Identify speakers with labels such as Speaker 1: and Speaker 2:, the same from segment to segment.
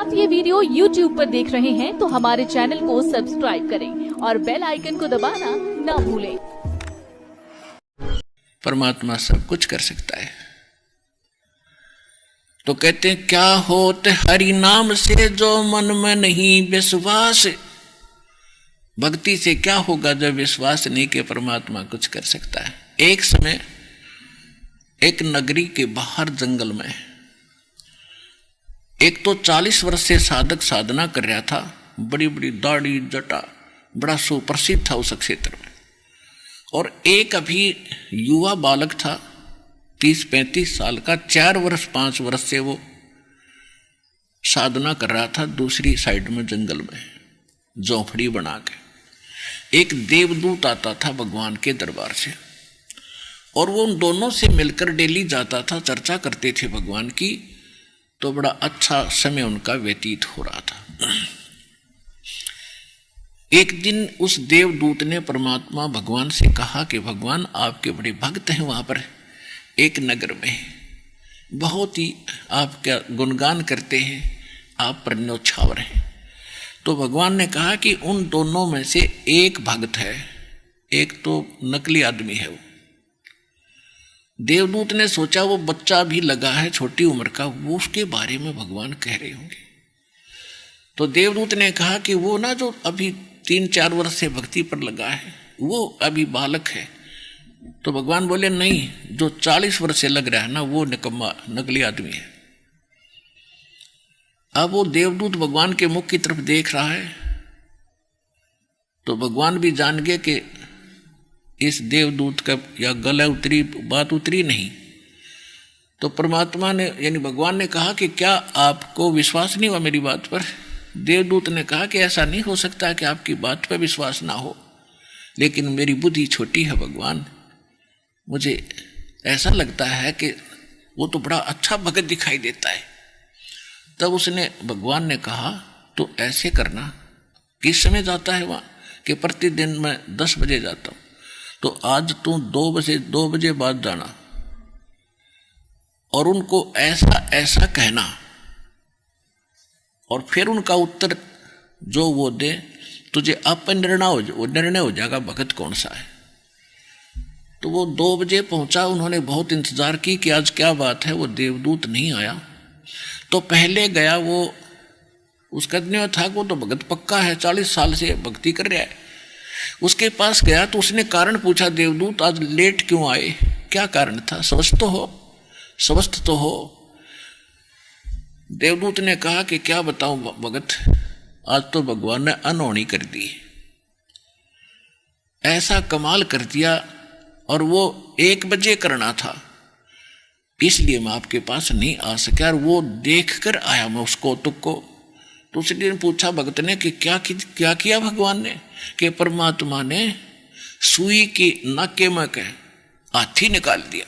Speaker 1: आप ये video YouTube पर देख रहे हैं तो हमारे चैनल को सब्सक्राइब करें और बेल आइकन को दबाना ना भूलें।
Speaker 2: परमात्मा सब कुछ कर सकता है। तो कहते हैं क्या होत हरि नाम से जो मन में नहीं विश्वास। भक्ति से क्या होगा जब विश्वास नहीं कि परमात्मा कुछ कर सकता है। एक समय एक नगरी के बाहर जंगल में एक तो 40 वर्ष से साधक साधना कर रहा था, बड़ी बड़ी दाढ़ी जटा, बड़ा सुप्रसिद्ध था उस क्षेत्र में। और एक अभी युवा बालक था 30-35 साल का, 4 वर्ष 5 वर्ष से वो साधना कर रहा था दूसरी साइड में जंगल में झोंपड़ी बना के। एक देवदूत आता था भगवान के दरबार से और वो उन दोनों से मिलकर डेली जाता था, चर्चा करते थे भगवान की। तो बड़ा अच्छा समय उनका व्यतीत हो रहा था। एक दिन उस देवदूत ने परमात्मा भगवान से कहा कि भगवान आपके बड़े भक्त हैं वहाँ पर एक नगर में, बहुत ही आपका गुणगान करते हैं, आप पर न्योछावर हैं। तो भगवान ने कहा कि उन दोनों में से एक भक्त है, एक तो नकली आदमी है। वो देवदूत ने सोचा वो बच्चा भी लगा है छोटी उम्र का, वो उसके बारे में भगवान कह रहे होंगे। तो देवदूत ने कहा कि वो ना जो अभी 3-4 वर्ष से भक्ति पर लगा है वो अभी बालक है। तो भगवान बोले नहीं, जो 40 वर्ष से लग रहा है ना वो निकम्मा नकली आदमी है। अब वो देवदूत भगवान के मुख की तरफ देख रहा है तो भगवान भी जान गए कि इस देवदूत का या गला उतरी बात उतरी नहीं। तो परमात्मा ने यानी भगवान ने कहा कि क्या आपको विश्वास नहीं हुआ मेरी बात पर। देवदूत ने कहा कि ऐसा नहीं हो सकता कि आपकी बात पर विश्वास ना हो, लेकिन मेरी बुद्धि छोटी है भगवान, मुझे ऐसा लगता है कि वो तो बड़ा अच्छा भगत दिखाई देता है। तब उसने भगवान ने कहा तो ऐसे करना, किस समय जाता है वहाँ कि प्रतिदिन मैं 10 बजे जाता हूँ, तो आज तू 2 बजे बाद जाना और उनको ऐसा ऐसा कहना और फिर उनका उत्तर जो वो दे तुझे अपन निर्णय हो जाएगा भगत कौन सा है। तो वो 2 बजे पहुंचा। उन्होंने बहुत इंतजार की कि आज क्या बात है, वो देवदूत नहीं आया। तो पहले गया वो, उसका इतना था वो तो भगत पक्का है, 40 साल से भक्ति कर रहा है। उसके पास गया तो उसने कारण पूछा, देवदूत आज लेट क्यों आए, क्या कारण था, स्वस्थ तो हो। देवदूत ने कहा कि क्या बताऊं भगत, आज तो भगवान ने अनहोनी कर दी, ऐसा कमाल कर दिया और वो 1 बजे करना था, इसलिए मैं आपके पास नहीं आ सका और वो देख कर आया मैं उसको तुक्को। तो उसी दिन पूछा भगत ने कि क्या किया भगवान ने, कि परमात्मा ने सुई की नाके में के हाथी निकाल दिया।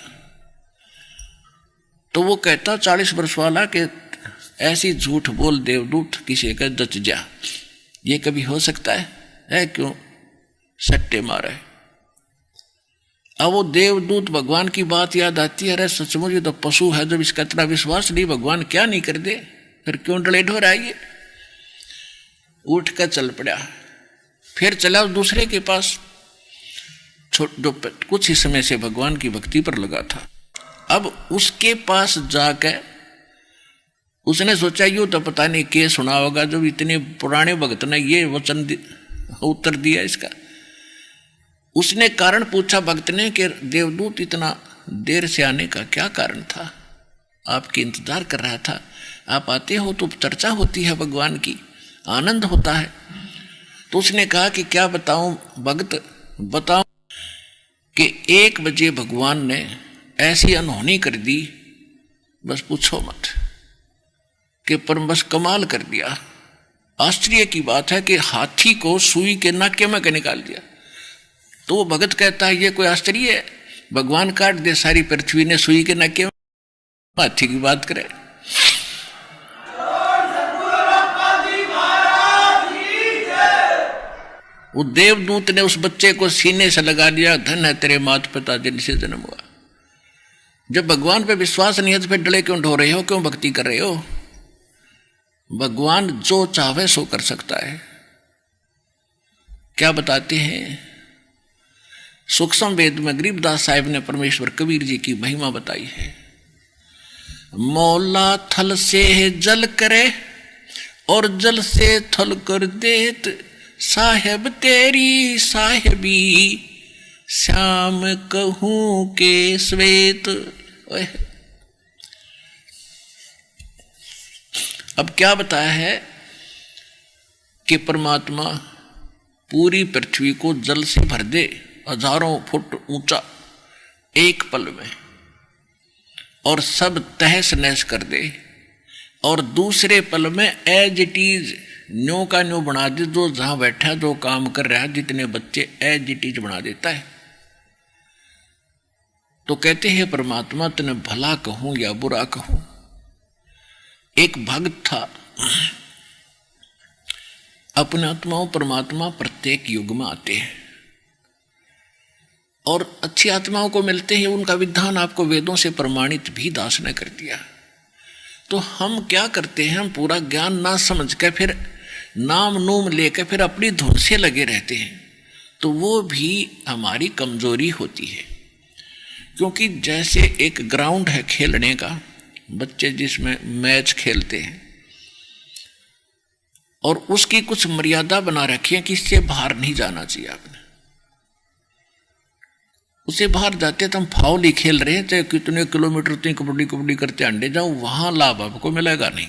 Speaker 2: तो वो कहता 40 वर्ष वाला कि ऐसी झूठ बोल देवदूत, किसी का जच जा, ये कभी हो सकता है क्यों सट्टे मारे। अब वो देवदूत भगवान की बात याद आती है, अरे सचमुच ये तो पशु है, जब इसका इतना विश्वास नहीं भगवान क्या नहीं कर दे, फिर क्यों डलेड हो रहा है ये। उठ कर चल पड़ा, फिर चला दूसरे के पास जो कुछ ही समय से भगवान की भक्ति पर लगा था। अब उसके पास जाकर उसने सोचा यूं तो पता नहीं क्या सुना होगा, जो इतने पुराने भक्त ने ये वचन उत्तर दिया इसका। उसने कारण पूछा भक्त ने कि देवदूत इतना देर से आने का क्या कारण था, आपकी इंतजार कर रहा था, आप आते हो तो चर्चा होती है भगवान की, आनंद होता है। तो उसने कहा कि क्या बताऊं भक्त, बताऊं कि 1 बजे भगवान ने ऐसी अनहोनी कर दी, बस पूछो मत, कि पर बस कमाल कर दिया। आश्चर्य की बात है कि हाथी को सुई के नाके में निकाल दिया। तो वो भगत कहता है ये कोई आश्चर्य है, भगवान काट दे सारी पृथ्वी ने सुई के नाके में, हाथी की बात करे। वो देवदूत ने उस बच्चे को सीने से लगा दिया, धन है तेरे माता पिता जिनसे जन्म हुआ। जब भगवान पे विश्वास नहीं है तो फिर डले क्यों ढो रहे हो, क्यों भक्ति कर रहे हो। भगवान जो चाहे सो कर सकता है। क्या बताते हैं सूक्ष्म वेद में गरीबदास साहिब ने परमेश्वर कबीर जी की महिमा बताई है। मौला थल से जल करे और जल से थल कर देत, साहेब तेरी साहेबी श्याम कहूं के श्वेत। अब क्या बताया है कि परमात्मा पूरी पृथ्वी को जल से भर दे, हजारों फुट ऊंचा एक पल में, और सब तहस नहस कर दे, और दूसरे पल में एज इट इज न्यो का न्यो बना दे। जो जहां बैठा जो काम कर रहा है, जितने बच्चे एज इट इज बना देता है। तो कहते हैं परमात्मा तने भला कहूं या बुरा कहूं। एक भक्त था, अपने आत्माओं परमात्मा प्रत्येक युग में आते हैं और अच्छी आत्माओं को मिलते हैं। उनका विधान आपको वेदों से प्रमाणित भी दास ने कर दिया। तो हम क्या करते हैं, हम पूरा ज्ञान ना समझ के फिर नाम नूम लेकर फिर अपनी धुन से लगे रहते हैं। तो वो भी हमारी कमजोरी होती है। क्योंकि जैसे एक ग्राउंड है खेलने का, बच्चे जिसमें मैच खेलते हैं और उसकी कुछ मर्यादा बना रखी है कि इससे बाहर नहीं जाना चाहिए आपने। उससे बाहर जाते तो हम फाउल ही खेल रहे हैं, चाहे कितने किलोमीटर तक कबड्डी कबड्डी करते अंडे जाओ, वहां लाभ आपको मिलेगा नहीं।